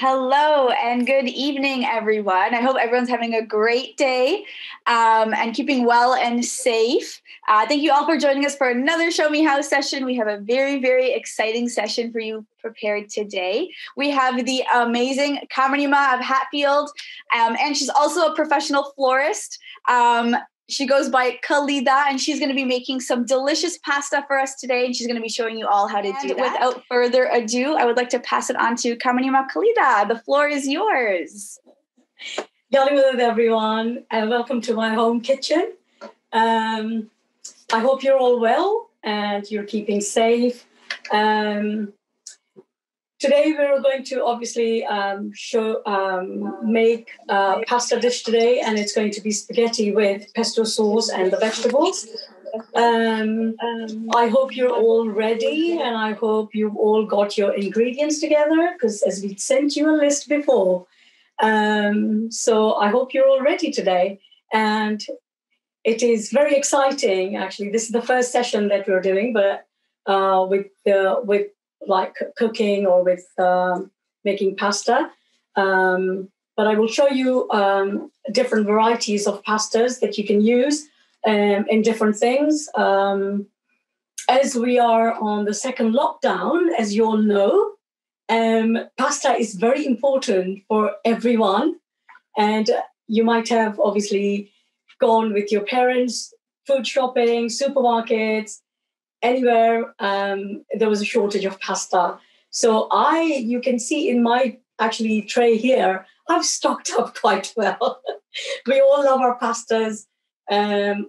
Hello and good evening, everyone. I hope everyone's having a great day and keeping well and safe. Thank you all for joining us for another Show Me How session. We have a very, very exciting session for you prepared today. We have the amazing Kamarima of Hatfield, and she's also a professional florist. She goes by Khalida, and she's going to be making some delicious pasta for us today, and she's going to be showing you all how to do that. Without further ado, I would like to pass it on to Kamarima. Khalida, the floor is yours. Hello, everyone, and welcome to my home kitchen. I hope you're all well and you're keeping safe. Today we're going to obviously make a pasta dish today, and it's going to be spaghetti with pesto sauce and the vegetables. I hope you're all ready, and I hope you've all got your ingredients together, because as we sent you a list before. So I hope you're all ready today, and it is very exciting. Actually, this is the first session that we're doing, but with like cooking or with making pasta. But I will show you different varieties of pastas that you can use in different things. As we are on the second lockdown, as you all know, pasta is very important for everyone. And you might have obviously gone with your parents, food shopping, supermarkets, anywhere, there was a shortage of pasta. So you can see in my actually tray here, I've stocked up quite well. We all love our pastas.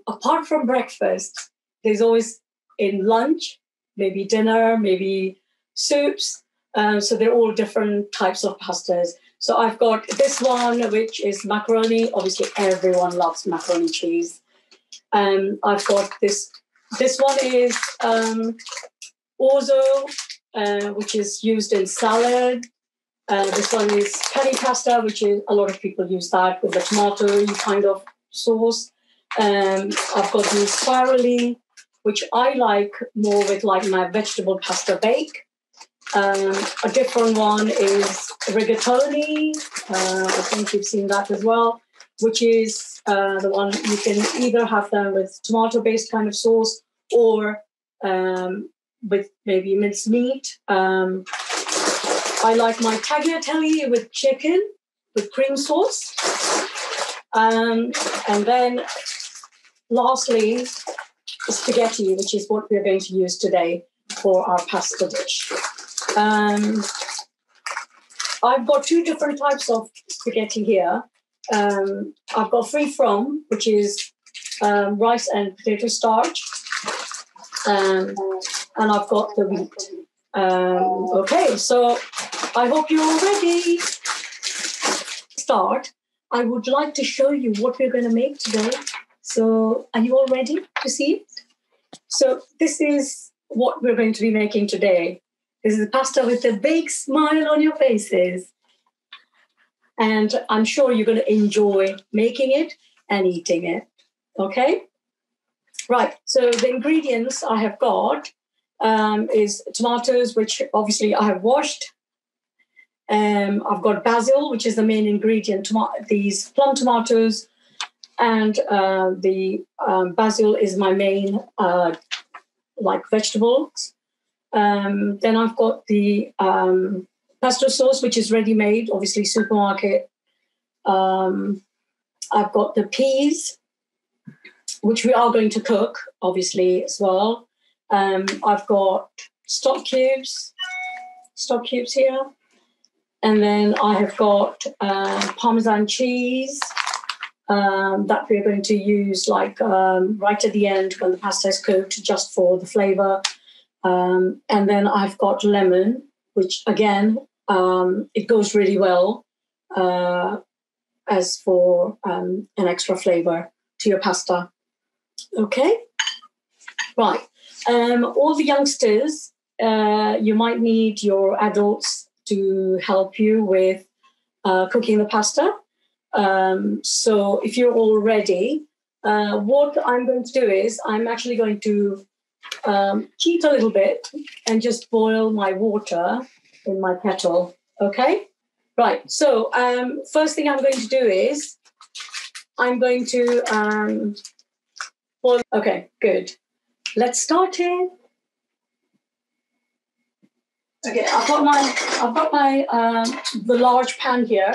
Apart from breakfast, there's always in lunch, maybe dinner, maybe soups. So they're all different types of pastas. So I've got this one, which is macaroni. Obviously, everyone loves macaroni cheese. I've got this. This one is orzo, which is used in salad. This one is penne pasta, which is a lot of people use that with the tomato kind of sauce. I've got the spirally, which I like more with like my vegetable pasta bake. A different one is rigatoni. I think you've seen that as well, which is the one you can either have them with tomato-based kind of sauce or with maybe minced meat. I like my tagliatelle with chicken, with cream sauce. And then lastly, spaghetti, which is what we're going to use today for our pasta dish. I've got two different types of spaghetti here. I've got free from, which is rice and potato starch. And I've got the wheat. Okay, so I hope you're all ready. Start. I would like to show you what we're going to make today. So are you all ready to see it? So this is what we're going to be making today. This is pasta with a big smile on your faces. And I'm sure you're going to enjoy making it and eating it. Okay? Right, so the ingredients I have got is tomatoes, which obviously I have washed. I've got basil, which is the main ingredient, these plum tomatoes, and the basil is my main vegetables. Then I've got the pesto sauce, which is ready-made, obviously supermarket. I've got the peas, which we are going to cook, obviously, as well. I've got stock cubes here. And then I have got parmesan cheese that we're going to use right at the end when the pasta is cooked, just for the flavor. And then I've got lemon, which, again, it goes really well as for an extra flavor to your pasta. Okay, right. All the youngsters, you might need your adults to help you with cooking the pasta. So if you're all ready, what I'm going to do is I'm actually going to cheat a little bit and just boil my water in my kettle. Okay, Right. So first thing I'm going to do is I'm going to boil. Okay, good. Let's start it. Okay, I've got my the large pan here.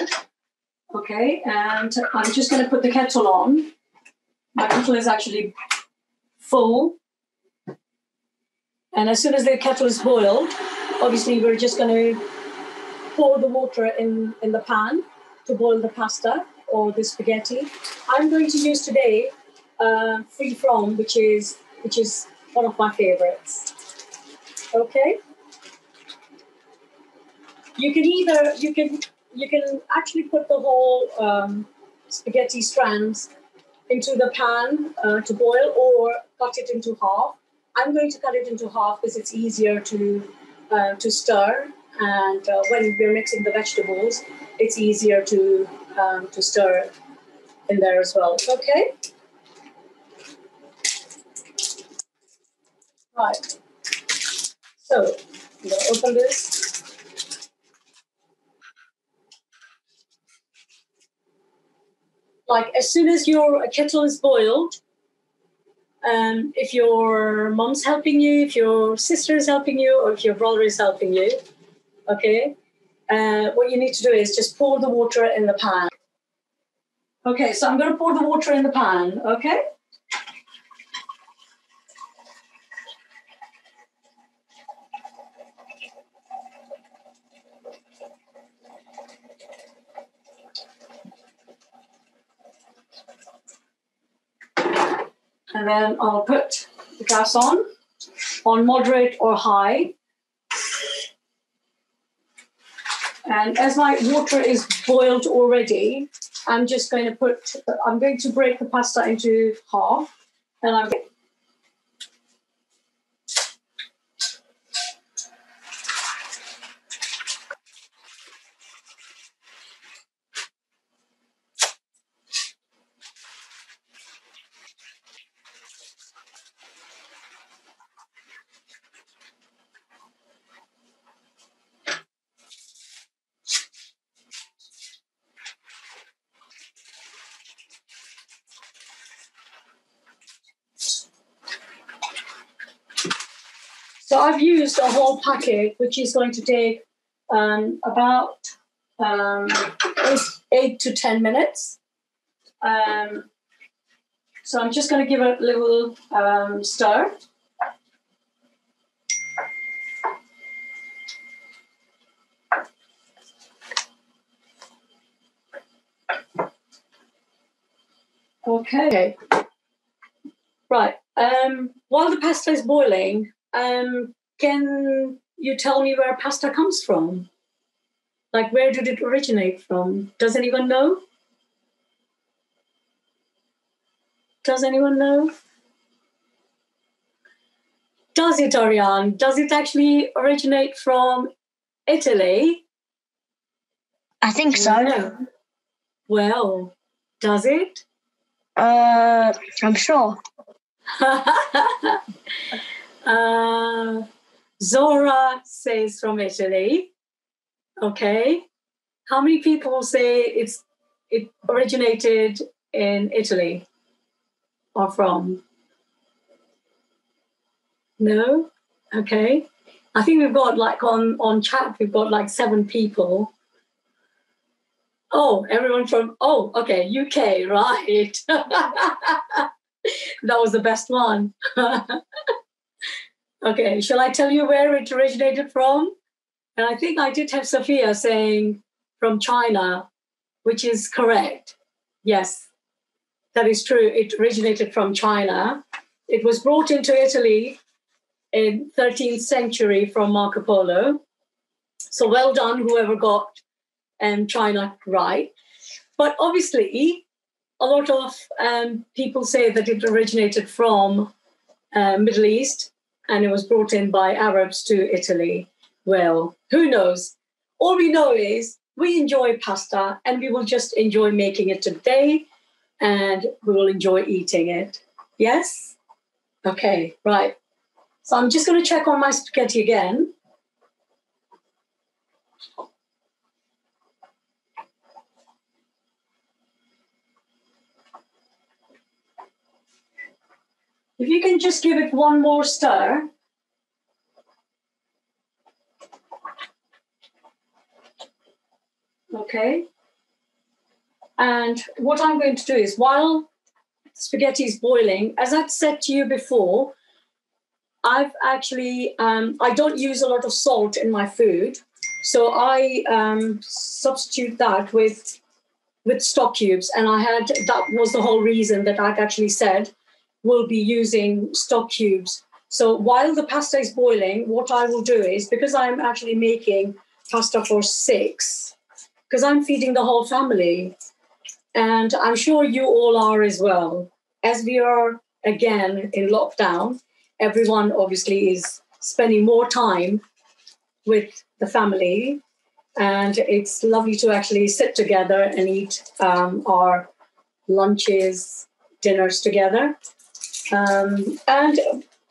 Okay, and I'm just going to put the kettle on. My kettle is actually full. And as soon as the kettle is boiled, obviously we're just going to pour the water in the pan to boil the pasta or the spaghetti. I'm going to use today free from, which is one of my favorites. Okay. You can actually put the whole spaghetti strands into the pan to boil, or cut it into half. I'm going to cut it into half because it's easier to stir, and when we're mixing the vegetables, it's easier to stir in there as well. Okay. Right. So I'm going to open this. Like as soon as your kettle is boiled, if your mom's helping you, if your sister is helping you, or if your brother is helping you, okay, what you need to do is just pour the water in the pan. Okay, so I'm going to pour the water in the pan, okay? And then I'll put the gas on moderate or high. And as my water is boiled already, I'm going to break the pasta into half. And I'm So I've used a whole packet, which is going to take about 8 to 10 minutes. So I'm just going to give it a little stir. Okay. Right. While the pasta is boiling, can you tell me where pasta comes from? Like, where did it originate from? Does anyone know? Does anyone know? Does it, Ariane? Does it actually originate from Italy? I think so. No. Well, does it? I'm sure. Zora says from Italy. Okay. How many people say it originated in Italy or from? No? Okay. I think we've got like on chat, we've got like 7 people. Oh, everyone from, okay, UK, right. That was the best one. Okay, shall I tell you where it originated from? And I think I did have Sophia saying from China, which is correct. Yes, that is true. It originated from China. It was brought into Italy in 13th century from Marco Polo. So well done, whoever got China right. But obviously, a lot of people say that it originated from Middle East and it was brought in by Arabs to Italy. Well, who knows? All we know is we enjoy pasta and we will just enjoy making it today and we will enjoy eating it. Yes? Okay, right. So I'm just going to check on my spaghetti again. If you can just give it one more stir. Okay. And what I'm going to do is, while spaghetti is boiling, as I've said to you before, I've actually, I don't use a lot of salt in my food. So I substitute that with stock cubes. And that was the whole reason that I've actually said we'll be using stock cubes. So while the pasta is boiling, what I will do is, because I'm actually making pasta for 6, because I'm feeding the whole family, and I'm sure you all are as well. As we are, again, in lockdown, everyone obviously is spending more time with the family, and it's lovely to actually sit together and eat our lunches, dinners together. And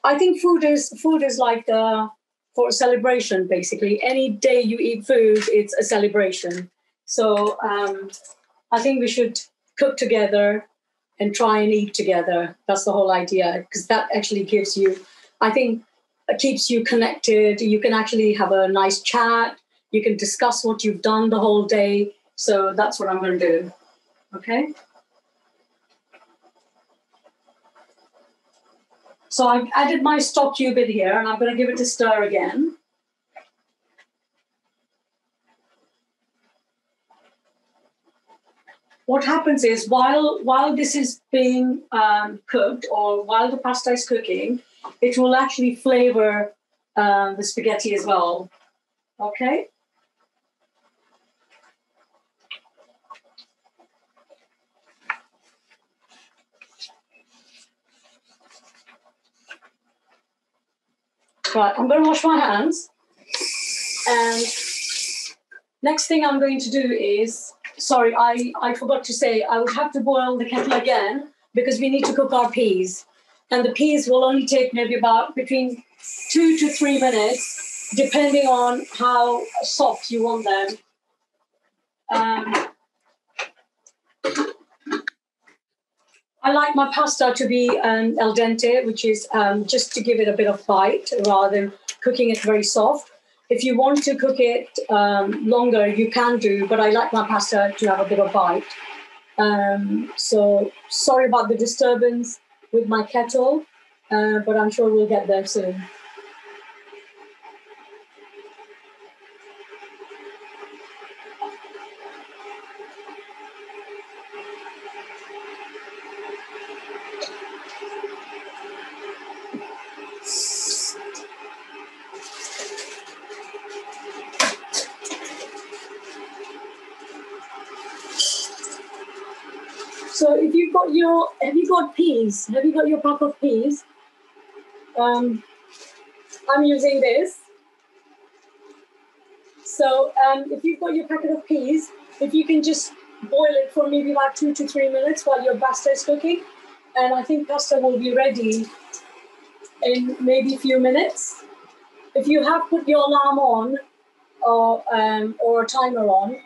I think food is like for a celebration, basically. Any day you eat food, it's a celebration. So I think we should cook together and try and eat together. That's the whole idea, because that actually gives you, I think, it keeps you connected. You can actually have a nice chat. You can discuss what you've done the whole day. So that's what I'm going to do. Okay? So I've added my stock cube in here, and I'm going to give it a stir again. What happens is, while this is being cooked, or while the pasta is cooking, it will actually flavor the spaghetti as well. Okay? Right, I'm going to wash my hands. And next thing I'm going to do is, sorry, I forgot to say, I would have to boil the kettle again because we need to cook our peas. And the peas will only take maybe about between 2 to 3 minutes, depending on how soft you want them. I like my pasta to be al dente, which is just to give it a bit of bite rather than cooking it very soft. If you want to cook it longer, you can do, but I like my pasta to have a bit of bite. So sorry about the disturbance with my kettle, but I'm sure we'll get there soon. So if you've got have you got peas? Have you got your pack of peas? I'm using this. So if you've got your packet of peas, if you can just boil it for maybe about 2 to 3 minutes while your pasta is cooking, and I think pasta will be ready in maybe a few minutes. If you have put your alarm on or a timer on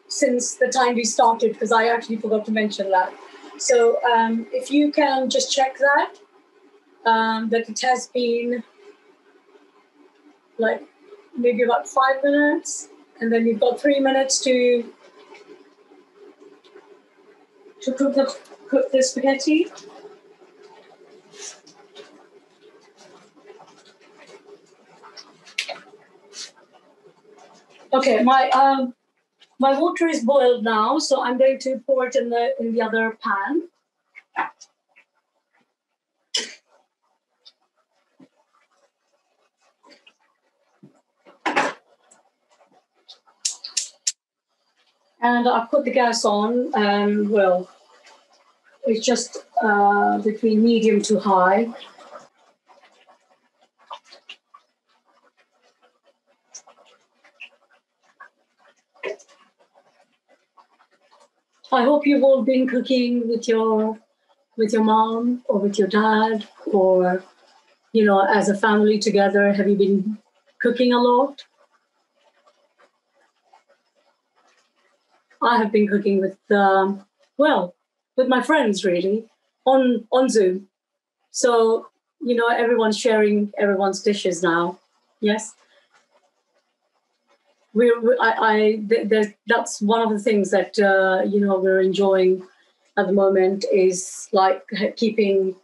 since the time we started, because I actually forgot to mention that. So if you can just check that it has been like maybe about 5 minutes, and then you've got 3 minutes to cook the spaghetti. Okay, my water is boiled now, so I'm going to pour it in the other pan. And I've put the gas on. Well, it's just between medium to high. I hope you've all been cooking with your mom or with your dad, or as a family together. Have you been cooking a lot? I have been cooking with my friends, really. on Zoom. So, everyone's sharing everyone's dishes now. Yes. That's one of the things that, we're enjoying at the moment is like keeping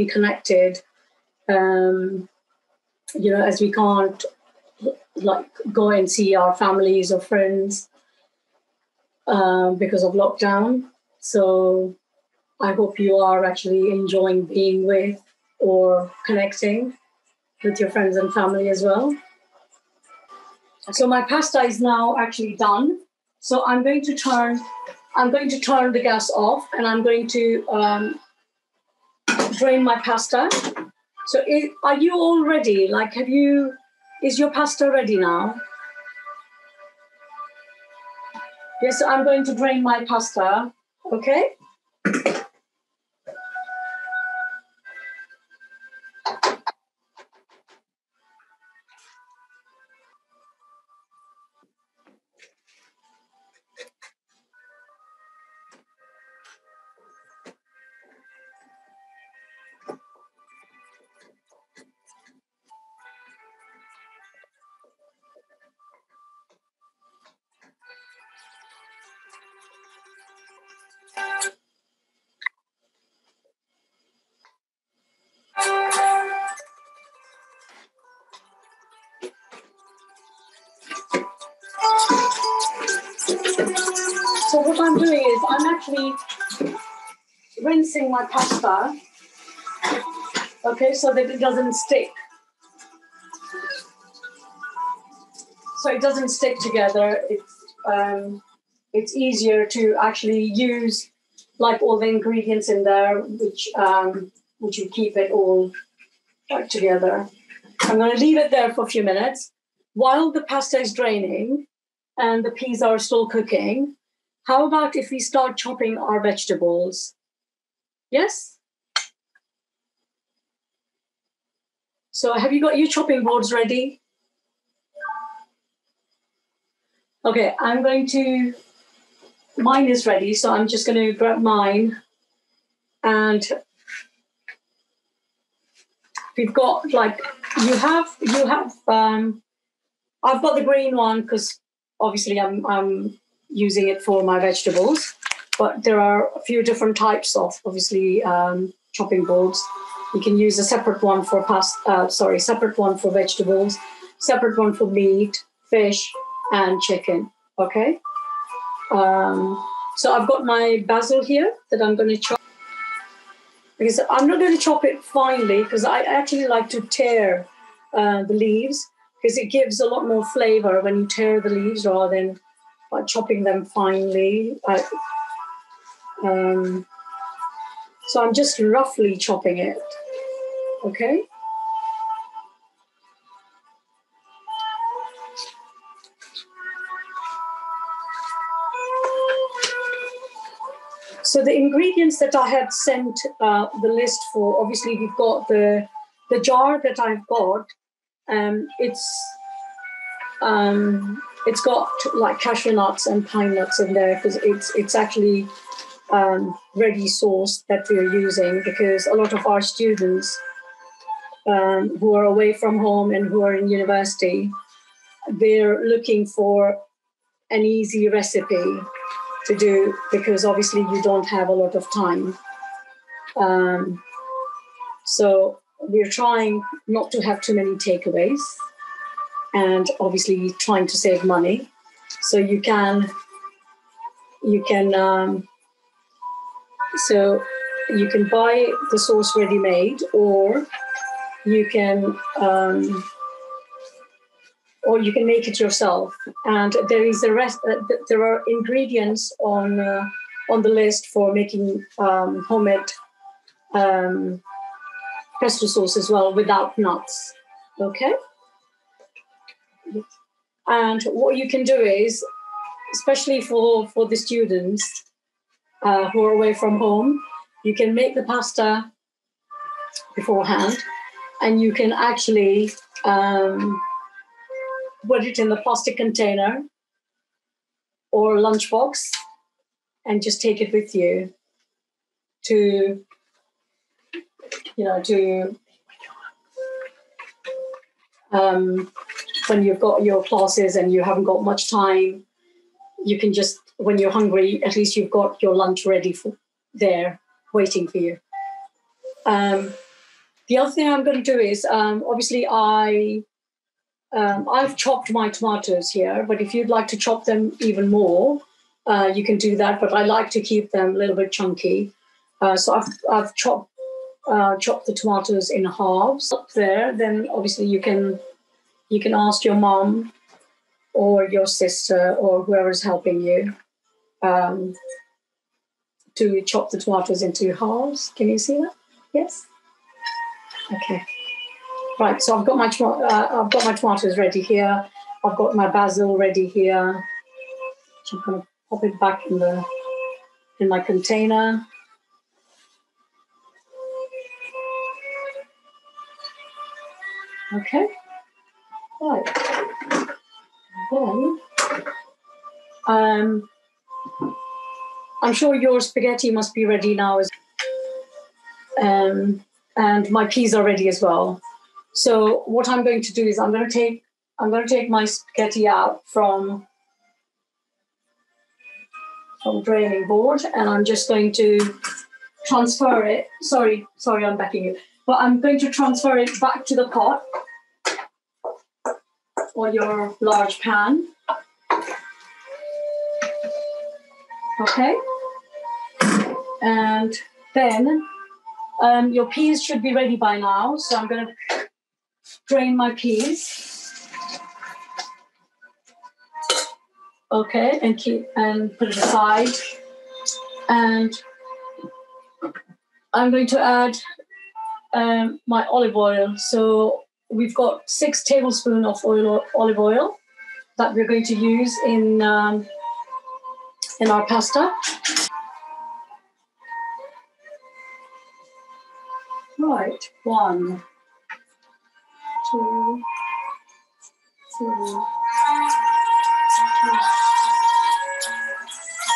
connected, as we can't like go and see our families or friends because of lockdown. So I hope you are actually enjoying being with or connecting with your friends and family as well. So my pasta is now actually done. So I'm going to turn the gas off, and I'm going to drain my pasta. So are you all ready? Like, is your pasta ready now? Yes, I'm going to drain my pasta. Okay. So what I'm doing is I'm actually rinsing my pasta, okay, so that it doesn't stick. So it doesn't stick together. It's easier to actually use like all the ingredients in there, which will keep it all together. I'm going to leave it there for a few minutes while the pasta is draining and the peas are still cooking. How about if we start chopping our vegetables? Yes? So have you got your chopping boards ready? Okay, mine is ready, so I'm just going to grab mine. And we've got I've got the green one because obviously I'm using it for my vegetables, but there are a few different types of obviously chopping boards. You can use a separate one for separate one for vegetables, separate one for meat, fish, and chicken. Okay. So I've got my basil here that I'm going to chop. Because I'm not going to chop it finely because I actually like to tear the leaves because it gives a lot more flavor when you tear the leaves rather than chopping them finely. So I'm just roughly chopping it, okay? So the ingredients that I had sent the list for, obviously we've got the jar that I've got. It's got like cashew nuts and pine nuts in there because it's actually ready sauce that we're using because a lot of our students who are away from home and who are in university, they're looking for an easy recipe to do because obviously you don't have a lot of time. So we're trying not to have too many takeaways and obviously trying to save money. So you can buy the sauce ready-made, or you can make it yourself. And there are ingredients on the list for making homemade pesto sauce as well without nuts. Okay. And what you can do is, especially for the students who are away from home, you can make the pasta beforehand, and you can actually put it in the plastic container or lunchbox and just take it with you to to when you've got your classes and you haven't got much time, you can just, when you're hungry, at least you've got your lunch ready there waiting for you. The other thing I'm going to do is, obviously I've chopped my tomatoes here, but if you'd like to chop them even more, you can do that. But I like to keep them a little bit chunky. So I've chopped the tomatoes in halves up there. Then obviously you can ask your mom or your sister or whoever's helping you to chop the tomatoes into halves. Can you see that? Yes. Okay. Right. So I've got my tomatoes ready here. I've got my basil ready here. So I'm going to pop it back in my container. Okay. Right. Then I'm sure your spaghetti must be ready now and my peas are ready as well. So what I'm going to do is I'm going to take my spaghetti out from draining board, and I'm just going to transfer it. Sorry, I'm backing you. But I'm going to transfer it back to the pot or your large pan. Okay. And then your peas should be ready by now. So I'm going to drain my peas. Okay, and put it aside. And I'm going to add my olive oil. So we've got 6 tablespoons of olive oil that we're going to use in our pasta. Right, 1, 2, 3, 4,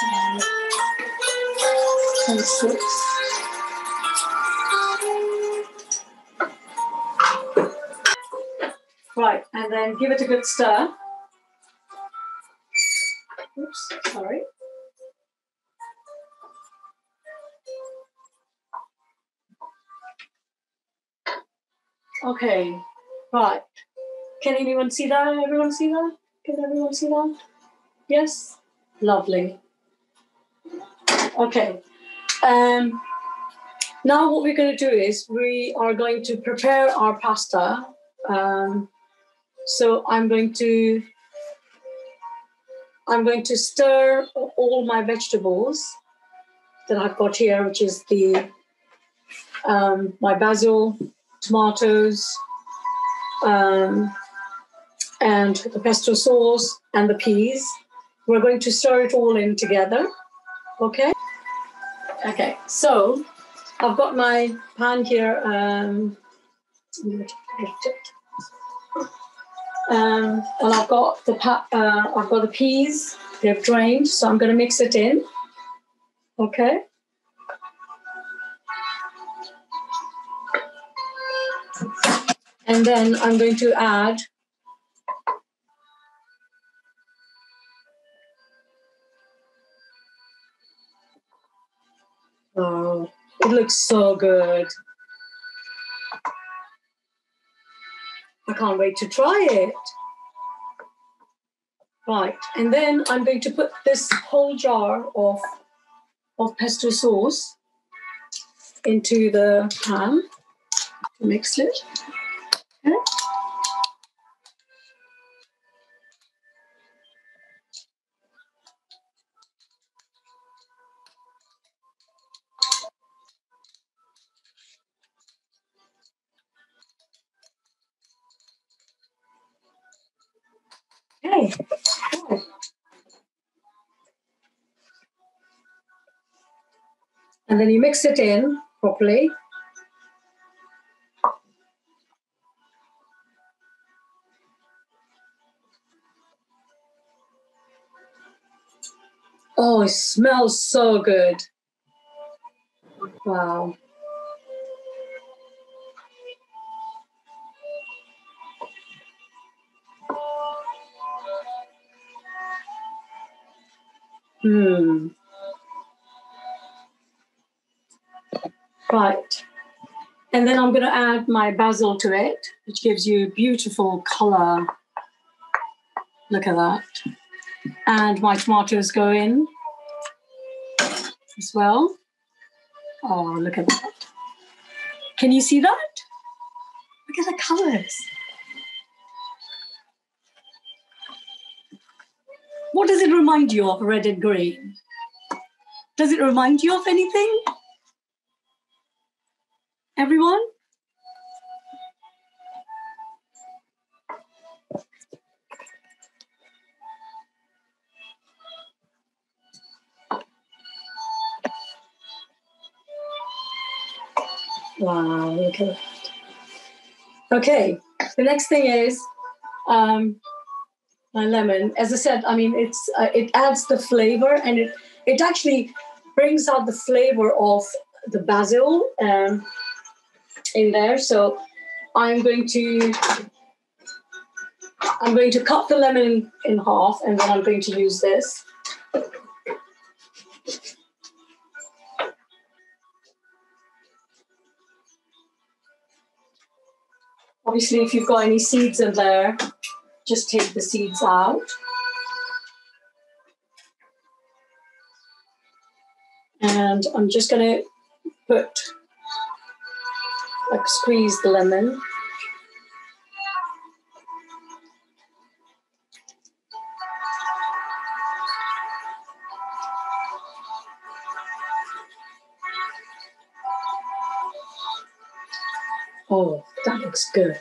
5, and 6. Right, and then give it a good stir. Oops, sorry. Okay, right. Can anyone see that? Everyone see that? Can everyone see that? Yes? Lovely. Okay. Now what we're going to do is we are going to prepare our pasta. So I'm going to stir all my vegetables that I've got here, which is my basil, tomatoes, and the pesto sauce and the peas. We're going to stir it all in together. Okay? Okay, so I've got my pan here. And I've got the peas. They've drained, so I'm going to mix it in. Okay. And then I'm going to add oh, it looks so good. I can't wait to try it. Right, and then I'm going to put this whole jar of pesto sauce into the pan to mix it. Okay. Okay. And then you mix it in properly. Oh, it smells so good. Wow. Right. And then I'm going to add my basil to it, which gives you beautiful color. Look at that. And my tomatoes go in as well. Oh, look at that. Can you see that? Look at the colors. What does it remind you of, red and green? Does it remind you of anything? Everyone? Wow, look at that. Okay, the next thing is my lemon. As I said, I mean, it adds the flavor, and it actually brings out the flavor of the basil in there. So I'm going to cut the lemon in half, and then I'm going to use this. Obviously, if you've got any seeds in there, just take the seeds out. And I'm just going to squeeze the lemon. Oh, that looks good.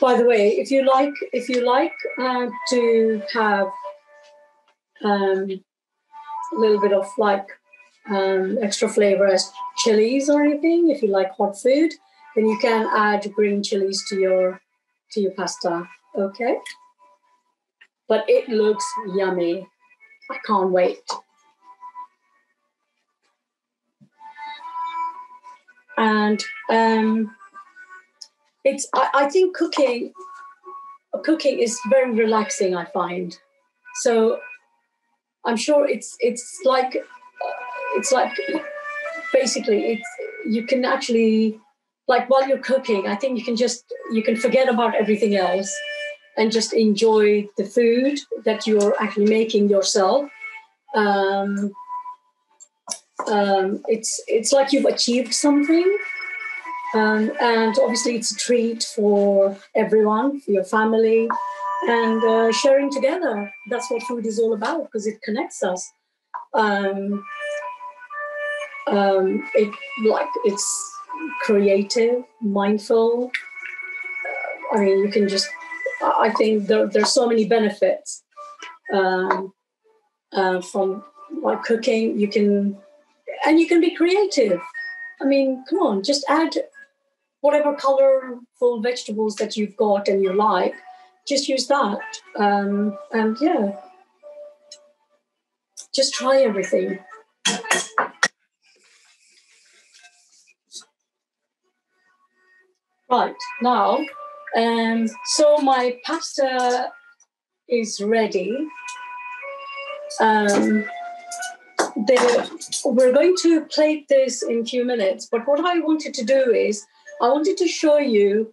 By the way, if you like to have a little bit of extra flavor as chilies or anything, if you like hot food, then you can add green chilies to your pasta. Okay, but it looks yummy. I can't wait. And I think cooking is very relaxing, I find. So I'm sure it's like basically you can actually, like, while you're cooking, I think you can forget about everything else and just enjoy the food that you're actually making yourself. It's like you've achieved something. And obviously it's a treat for everyone, for your family, and sharing together. That's what food is all about, because it connects us. It's creative, mindful. I mean, you can just, I think there's so many benefits from cooking. You can be creative. I mean, come on, just add whatever colorful vegetables that you've got and you like, just use that. And yeah, just try everything. Right, now, so my pasta is ready. We're going to plate this in a few minutes, but what I wanted to do is I wanted to show you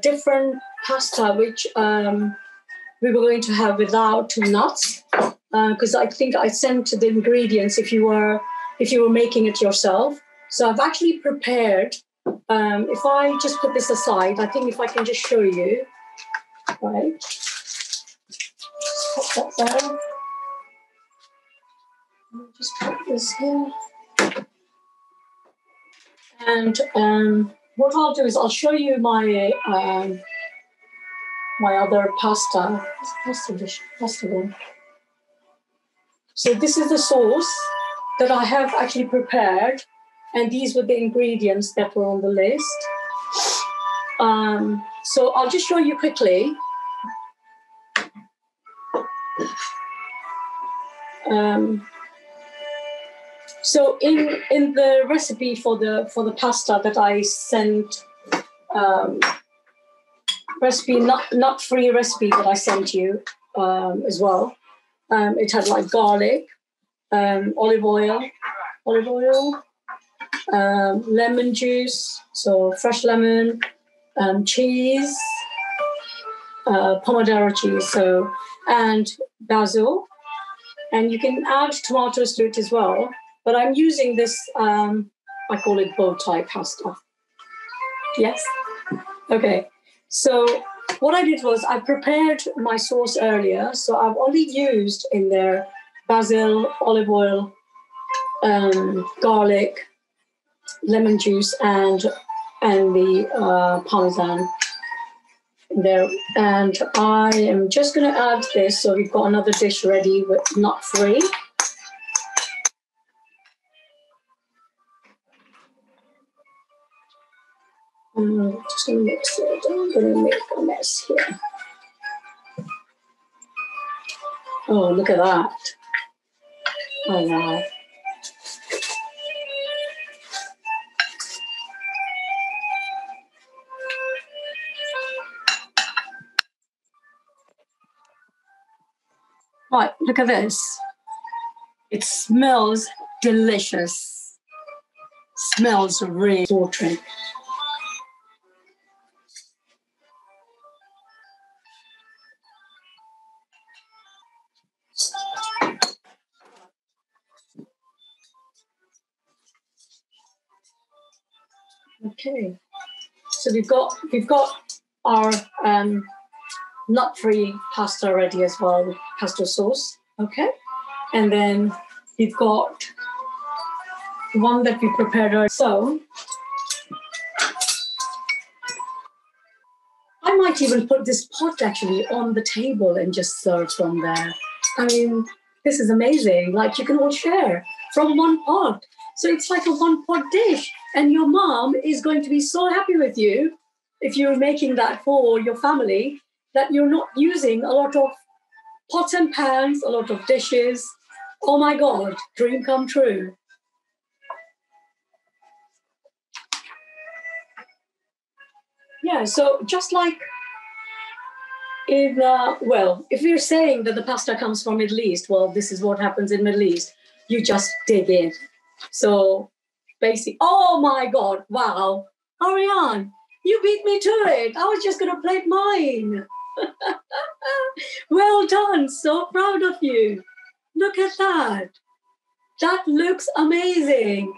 different pasta which we were going to have without nuts, because I think I sent the ingredients if you were making it yourself. So I've actually prepared. If I just put this aside, I think if I can just show you, right? Put that there. Just put this here. And what I'll do is I'll show you my my other pasta dish. So this is the sauce that I have actually prepared, and these were the ingredients that were on the list. So I'll just show you quickly. So in the recipe for the pasta that I sent, recipe not free recipe that I sent you as well. It had like garlic, olive oil, lemon juice, so fresh lemon, cheese, pomodoro cheese, so and basil, and you can add tomatoes to it as well. But I'm using this. I call it bow tie pasta. Yes. Okay. So what I did was I prepared my sauce earlier. So I've only used in there basil, olive oil, garlic, lemon juice, and the parmesan there. And I am just going to add this. So we've got another dish ready with nut free. I'm just going to mix it. I'm going to make a mess here. Oh, look at that. Oh, wow. Right, look at this. It smells delicious. Smells really watering. Okay, so we've got our nut-free pasta ready as well, pesto sauce. Okay, and then we've got one that we prepared earlier. So I might even put this pot actually on the table and just serve from there. I mean, this is amazing. Like you can all share from one pot. So it's like a one-pot dish. And your mom is going to be so happy with you if you're making that for your family, that you're not using a lot of pots and pans, a lot of dishes. Oh my God, dream come true. Yeah, so just like if you're saying that the pasta comes from Middle East, well, this is what happens in Middle East. You just dig in. So basically, oh my God, wow. Ariane, you beat me to it. I was just going to plate mine. Well done. So proud of you. Look at that. That looks amazing.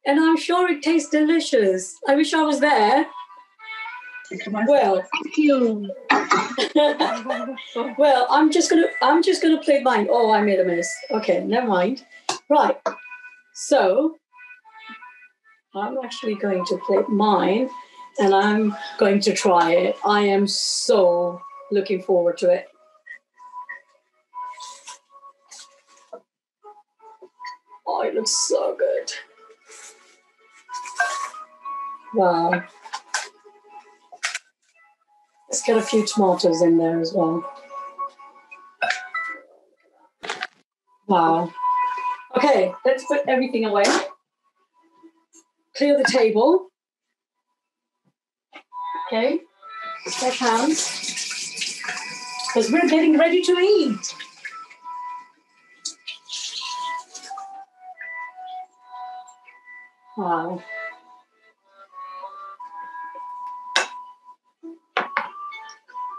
And I'm sure it tastes delicious. I wish I was there. Well, Thank you. well, I'm just gonna play mine. Oh, I made a mess. Okay, never mind. Right. So I'm actually going to play mine, and I'm going to try it. I am so looking forward to it. Oh, it looks so good. Wow. Let's get a few tomatoes in there as well. Wow. Okay, let's put everything away. Clear the table. Okay, wash hands. Because we're getting ready to eat. Wow.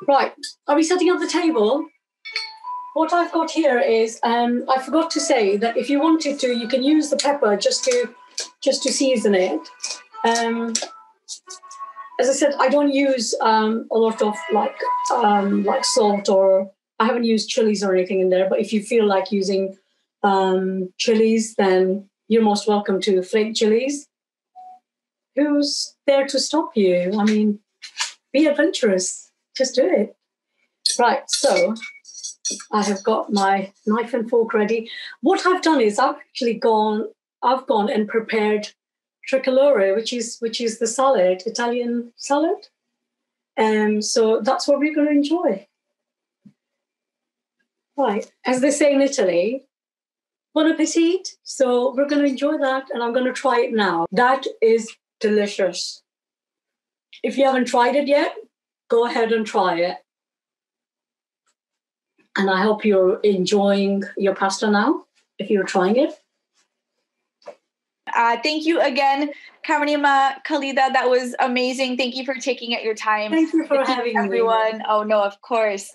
Right, are we setting up the table? What I've got here is, I forgot to say that if you wanted to, you can use the pepper just to season it. As I said, I don't use a lot of like salt, or I haven't used chilies or anything in there. But if you feel like using chilies, then you're most welcome to flake chilies. Who's there to stop you? I mean, be adventurous. Just do it. Right, so I have got my knife and fork ready. What I've done is I've gone and prepared tricolore, which is the salad, Italian salad. So that's what we're going to enjoy. Right, as they say in Italy, Bon appetit. So we're going to enjoy that, and I'm going to try it now. That is delicious. If you haven't tried it yet, go ahead and try it. And I hope you're enjoying your pasta now, if you're trying it. Thank you again, Kamarima, Khalida. That was amazing. Thank you for taking out your time. Thank you for having me. Everyone. Oh, no, of course.